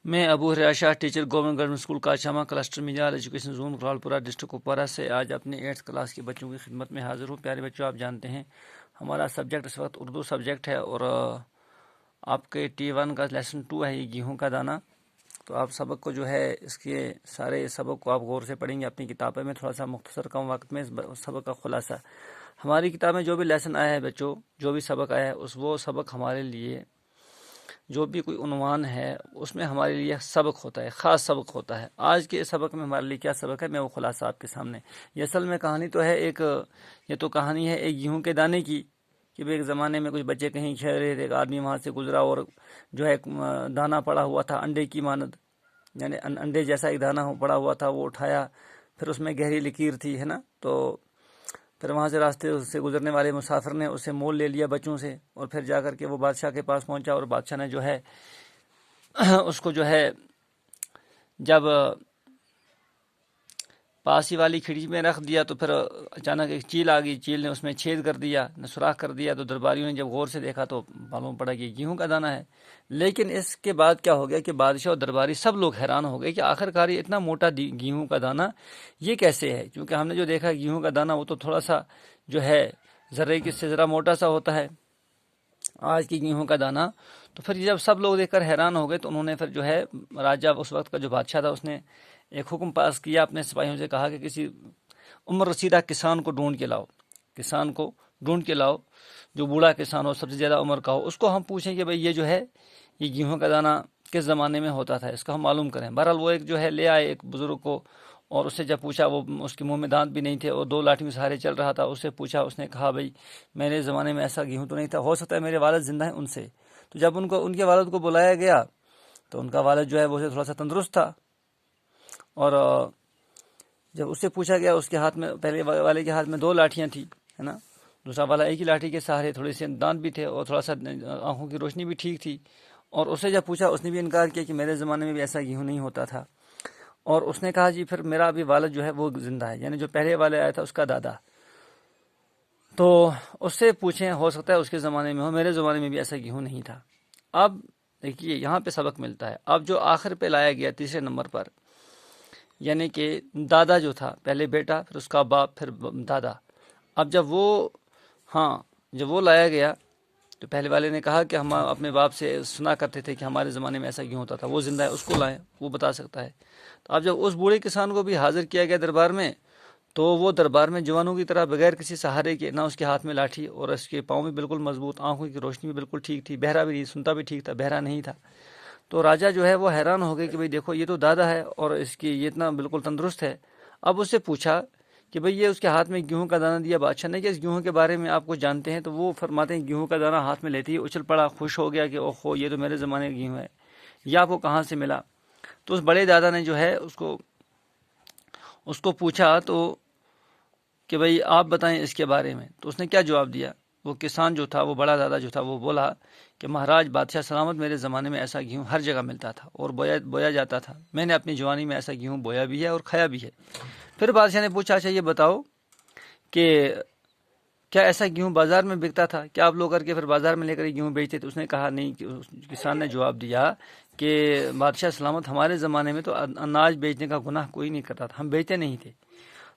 میں Abu Hurairah Shah teacher government school Kachama cluster میجار education zone Ralpora district Kupwara سے آج اپنے 8th کلاس کے بچوں کی خدمت میں حاضر ہوں۔ پیارے بچوں، آپ جانتے ہیں ہمارا سبجیکٹ اس وقت اردو سبجیکٹ ہے اور آپ کے T1 کا لیسن 2 ہے، یہ گیہوں کا دانہ۔ تو آپ سبق کو جو ہے اس کے سارے سبق کو آپ غور سے پڑھیں گے اپنی کتابیں میں، تھوڑا سا مختصر کم وقت میں اس سبق کا خلاصہ۔ ہماری کتاب میں جو بھی لیسن آیا ہے بچوں، جو بھی سبق آیا ہے وہ سبق ہمارے لیے جو بھی کوئی عنوان ہے اس میں ہمارے لیے سبق ہوتا ہے، خاص سبق ہوتا ہے۔ آج کے اس سبق میں ہمارے لیے کیا سبق ہے، میں وہ خلاصہ آپ کے سامنے۔ یہ اصل میں کہانی تو ہے یہ تو کہانی ہے ایک گیہوں کے دانے کی، کہ ایک زمانے میں کچھ بچے کہیں کھیل رہے تھے، ایک آدمی وہاں سے گزرا اور جو ہے دانہ پڑا ہوا تھا انڈے کی مانند، یعنی انڈے جیسا ایک دانہ پڑا ہوا تھا، وہ اٹھایا، پھر اس میں گہری لکیر تھی، ہے نا، تو پھر وہاں سے راستے سے گزرنے والے مسافر نے اسے مول لے لیا بچوں سے، اور پھر جا کر کے وہ بادشاہ کے پاس پہنچا، اور بادشاہ نے جو ہے اس کو جو ہے جب پاس ہی والی کھڑکی میں رکھ دیا تو پھر اچانک ایک چیل آ گئی، چیل نے اس میں چھید کر دیا، سوراخ کر دیا۔ تو درباریوں نے جب غور سے دیکھا تو معلوم پڑا کہ گیہوں کا دانہ ہے۔ لیکن اس کے بعد کیا ہو گیا کہ بادشاہ اور درباری سب لوگ حیران ہو گئے کہ آخرکار یہ اتنا موٹا گیہوں کا دانہ یہ کیسے ہے، کیونکہ ہم نے جو دیکھا گیہوں کا دانہ وہ تو تھوڑا سا جو ہے ذرے کی سے ذرا موٹا سا ہوتا ہے آج کی گیہوں کا دانہ۔ تو پھر جب سب لوگ دیکھ کر حیران ہو گئے تو انہوں نے پھر جو ہے راجہ اس وقت کا جو بادشاہ تھا اس نے ایک حکم پاس کیا، اپنے سپاہیوں سے کہا کہ کسی عمر رسیدہ کسان کو ڈھونڈ کے لاؤ، جو بوڑھا کسان ہو، سب سے زیادہ عمر کا ہو، اس کو ہم پوچھیں کہ بھئی یہ جو ہے یہ گیہوں کا دانہ کس زمانے میں ہوتا تھا، اس کا ہم معلوم کریں۔ بہرحال وہ ایک جو ہے لے آئے ایک بزرگ کو، اور اس سے جب پوچھا، وہ اس کے منہ میں دانت بھی نہیں تھے اور 2 لاٹھیوں سہارے چل رہا تھا، اس سے پوچھا، اس نے کہا بھئی میرے زمانے میں ایسا گیہوں تو نہیں تھا، ہو سکتا ہے میرے والد زندہ ہیں ان سے۔ تو جب ان کے والد کو بلایا گیا تو ان کا والد جو ہے وہ تھوڑا سا تندرست تھا، اور جب اس سے پوچھا گیا، اس کے ہاتھ میں پہلے والے کے ہاتھ میں 2 لاٹھیاں تھیں، ہے نا، دوسرا والا ایک ہی لاٹھی کے سہارے، تھوڑے سے دانت بھی تھے اور تھوڑا سا آنکھوں کی روشنی بھی ٹھیک تھی۔ اور اس سے جب پوچھا، اس نے بھی انکار کیا کہ میرے زمانے میں بھی ایسا گیہوں نہیں ہوتا تھا۔ اور اس نے کہا جی پھر میرا ابھی والد جو ہے وہ زندہ ہے، یعنی جو پہلے والے آیا تھا اس کا دادا، تو اس سے پوچھیں، ہو سکتا ہے اس کے زمانے میں ہو، میرے زمانے میں بھی ایسا گیہوں نہیں تھا۔ اب دیکھیے یہاں پہ سبق ملتا ہے۔ اب جو آخر پہ لایا گیا تیسرے نمبر پر، یعنی کہ دادا جو تھا، پہلے بیٹا، پھر اس کا باپ، پھر دادا۔ اب جب وہ لایا گیا تو پہلے والے نے کہا کہ ہم اپنے باپ سے سنا کرتے تھے کہ ہمارے زمانے میں ایسا کیوں ہوتا تھا، وہ زندہ ہے، اس کو لائیں، وہ بتا سکتا ہے۔ تو اب جب اس بوڑھے کسان کو بھی حاضر کیا گیا دربار میں، تو وہ دربار میں جوانوں کی طرح بغیر کسی سہارے کے، نہ اس کے ہاتھ میں لاٹھی، اور اس کے پاؤں بھی بالکل مضبوط، آنکھوں کی روشنی بھی بالکل ٹھیک تھی، بہرا بھی نہیں، سنتا بھی ٹھیک تھا، بہرا نہیں تھا۔ تو راجہ جو ہے وہ حیران ہو گئے کہ بھئی دیکھو یہ تو دادا ہے اور اس کی یہ اتنا بالکل تندرست ہے۔ اب اس سے پوچھا کہ بھئی یہ اس کے ہاتھ میں گیہوں کا دانہ دیا بادشاہ نے، کہ اس گیہوں کے بارے میں آپ کچھ جانتے ہیں؟ تو وہ فرماتے ہیں گیہوں کا دانہ ہاتھ میں لیتے ہی اچھل پڑا، خوش ہو گیا کہ اوہو یہ تو میرے زمانے کا گیہوں ہے، یہ آپ کو کہاں سے ملا؟ تو اس بڑے دادا نے جو ہے اس کو پوچھا تو کہ بھئی آپ بتائیں اس کے بارے میں۔ تو اس نے کیا جواب دیا؟ وہ کسان جو تھا، وہ بڑا دادا جو تھا، وہ بولا کہ مہاراج بادشاہ سلامت، میرے زمانے میں ایسا گیہوں ہر جگہ ملتا تھا اور بویا جاتا تھا، میں نے اپنی جوانی میں ایسا گیہوں بویا بھی ہے اور کھایا بھی ہے۔ پھر بادشاہ نے پوچھا اچھا یہ بتاؤ کہ کیا ایسا گیہوں بازار میں بکتا تھا؟ کیا آپ لوگ کر کے پھر بازار میں لے کر گیہوں بیچتے تھے؟ اس نے کہا نہیں۔ کسان نے جواب دیا کہ بادشاہ سلامت، ہمارے زمانے میں تو اناج بیچنے کا گناہ کوئی نہیں کرتا تھا، ہم بیچتے نہیں تھے۔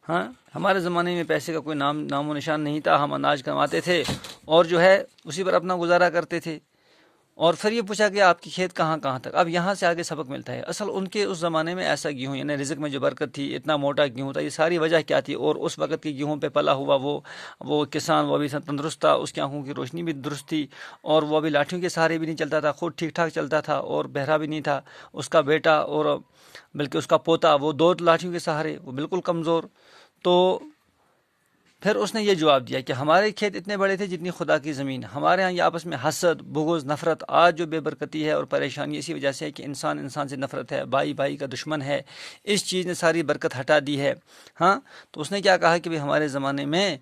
ہاں، ہمارے زمانے میں پیسے کا کوئی نام و نشان نہیں تھا، ہم اناج کماتے تھے اور جو ہے اسی پر اپنا گزارا کرتے تھے۔ اور پھر یہ پوچھا کہ آپ کی کھیت کہاں تک؟ اب یہاں سے آگے سبق ملتا ہے، اصل ان کے اس زمانے میں ایسا گیہوں، یعنی رزق میں جو برکت تھی، اتنا موٹا گیہوں تھا، یہ ساری وجہ کیا تھی؟ اور اس وقت کی گیہوں پہ پلا ہوا وہ کسان، وہ بھی تندرست تھا، اس کی آنکھوں کی روشنی بھی درست تھی، اور وہ بھی لاٹھیوں کے سہارے بھی نہیں چلتا تھا، خود ٹھیک ٹھاک چلتا تھا اور بہرا بھی نہیں تھا۔ اس کا بیٹا اور بلکہ اس کا پوتا، وہ 2 لاٹھیوں کے سہارے، وہ بالکل کمزور۔ تو پھر اس نے یہ جواب دیا کہ ہمارے کھیت اتنے بڑے تھے جتنی خدا کی زمین، ہمارے ہاں یہ آپس میں حسد، بغض، نفرت، آج جو بے برکتی ہے اور پریشانی اسی وجہ سے ہے کہ انسان سے نفرت ہے، بھائی کا دشمن ہے، اس چیز نے ساری برکت ہٹا دی ہے۔ ہاں، تو اس نے کیا کہا کہ ہمارے زمانے میں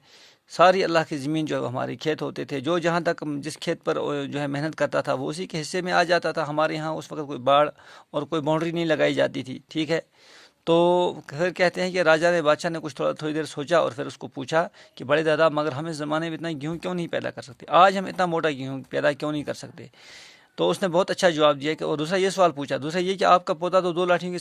ساری اللہ کی زمین جو ہے ہمارے کھیت ہوتے تھے، جو جہاں تک جس کھیت پر جو ہے محنت کرتا تھا وہ اسی کے حصے میں آ جاتا تھا۔ ہمارے یہاں اس وقت کوئی باڑ اور کوئی باؤنڈری نہیں لگائی جاتی تھی، ٹھیک ہے۔ تو پھر کہتے ہیں کہ راجہ نے، بادشاہ نے کچھ تھوڑی دیر سوچا اور پھر اس کو پوچھا کہ بڑے دادا مگر ہم اس زمانے میں اتنا گیہوں کیوں نہیں پیدا کر سکتے؟ آج ہم اتنا موٹا گیہوں پیدا کیوں نہیں کر سکتے؟ تو اس نے بہت اچھا جواب دیا کہ، اور دوسرا یہ سوال پوچھا، دوسرا یہ کہ آپ کا پوتا تو 2 لاٹھیوں کے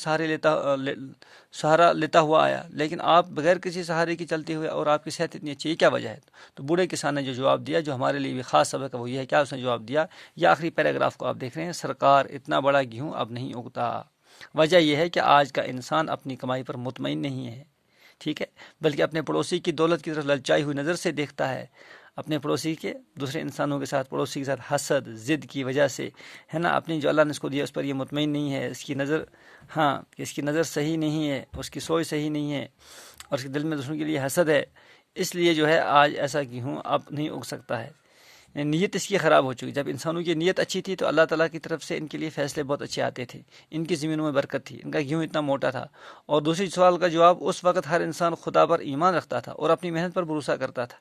سہارا لیتا ہوا آیا، لیکن آپ بغیر کسی سہارے کی چلتے ہوئے، اور آپ کی صحت اتنی اچھی ہے، کیا وجہ ہے؟ تو بوڑھے کسان نے جو جواب دیا، جو ہمارے لیے بھی خاص سبق ہے، وہ یہ ہے، کیا اس نے جواب دیا؟ یہ آخری پیراگراف کو آپ دیکھ رہے ہیں، سرکار اتنا بڑا گیہوں اب نہیں اگتا۔ وجہ یہ ہے کہ آج کا انسان اپنی کمائی پر مطمئن نہیں ہے، ٹھیک ہے، بلکہ اپنے پڑوسی کی دولت کی طرف للچائی ہوئی نظر سے دیکھتا ہے، اپنے پڑوسی کے، دوسرے انسانوں کے ساتھ، پڑوسی کے ساتھ حسد، ضد کی وجہ سے، ہے نا، اپنی جو اللہ نے اس کو دیا اس پر یہ مطمئن نہیں ہے، اس کی نظر، ہاں، اس کی نظر صحیح نہیں ہے، اس کی سوچ صحیح نہیں ہے، اور اس کے دل میں دوسروں کے لیے حسد ہے، اس لیے جو ہے آج ایسا گیہوں اب نہیں اگ سکتا ہے۔ نیت اس کی خراب ہو چکی۔ جب انسانوں کی نیت اچھی تھی تو اللہ تعالیٰ کی طرف سے ان کے لیے فیصلے بہت اچھے آتے تھے، ان کی زمینوں میں برکت تھی، ان کا گیہوں اتنا موٹا تھا۔ اور دوسری سوال کا جواب، اس وقت ہر انسان خدا پر ایمان رکھتا تھا اور اپنی محنت پر بھروسہ کرتا تھا،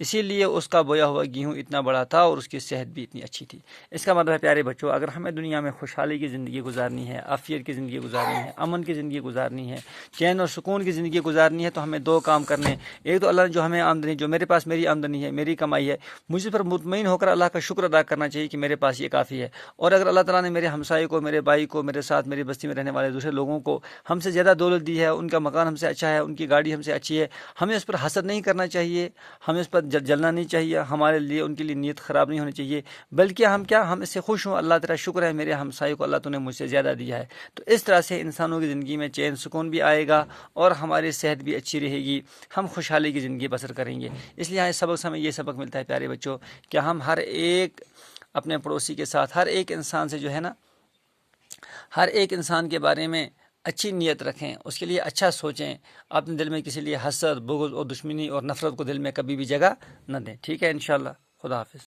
اسی لیے اس کا بویا ہوا گیہوں اتنا بڑا تھا اور اس کی صحت بھی اتنی اچھی تھی۔ اس کا مطلب ہے پیارے بچوں، اگر ہمیں دنیا میں خوشحالی کی زندگی گزارنی ہے، عافیت کی زندگی گزارنی ہے، امن کی زندگی گزارنی ہے، چین اور سکون کی زندگی گزارنی ہے، تو ہمیں 2 کام کرنے ہیں۔ ایک تو اللہ نے جو ہمیں آمدنی، جو میرے پاس میری آمدنی ہے، میری کمائی ہے، مجھے پر مطمئن ہو کر اللہ کا شکر ادا کرنا چاہیے کہ میرے پاس یہ کافی ہے۔ اور اگر اللہ تعالیٰ نے میرے ہمسائے کو، میرے بھائی کو، میرے ساتھ میری بستی میں رہنے والے دوسرے لوگوں کو ہم سے زیادہ دولت دی ہے، ان کا مکان ہم سے اچھا ہے، ان کی گاڑی ہم سے اچھی ہے، ہمیں اس پر حسد نہیں کرنا چاہیے، ہمیں اس پر جلنا نہیں چاہیے، ہمارے لیے ان کے لیے نیت خراب نہیں ہونی چاہیے، بلکہ ہم اس سے خوش ہوں، اللہ تعالیٰ شکر ہے میرے ہمسائے کو اللہ تو نے مجھ سے زیادہ دیا ہے۔ تو اس طرح سے انسانوں کی زندگی میں چین سکون بھی آئے گا اور ہماری صحت بھی اچھی رہے گی، ہم خوشحالی کی زندگی بسر کریں گے۔ اس لیے اس سبق سے ہمیں یہ سبق ملتا ہے پیارے بچوں کہ ہم ہر ایک اپنے پڑوسی کے ساتھ، ہر ایک انسان سے جو ہے نا، ہر ایک انسان کے بارے میں اچھی نیت رکھیں، اس کے لیے اچھا سوچیں، اپنے دل میں کسی لیے حسد، بغض اور دشمنی اور نفرت کو دل میں کبھی بھی جگہ نہ دیں۔ ٹھیک ہے، انشاءاللہ۔ خدا حافظ۔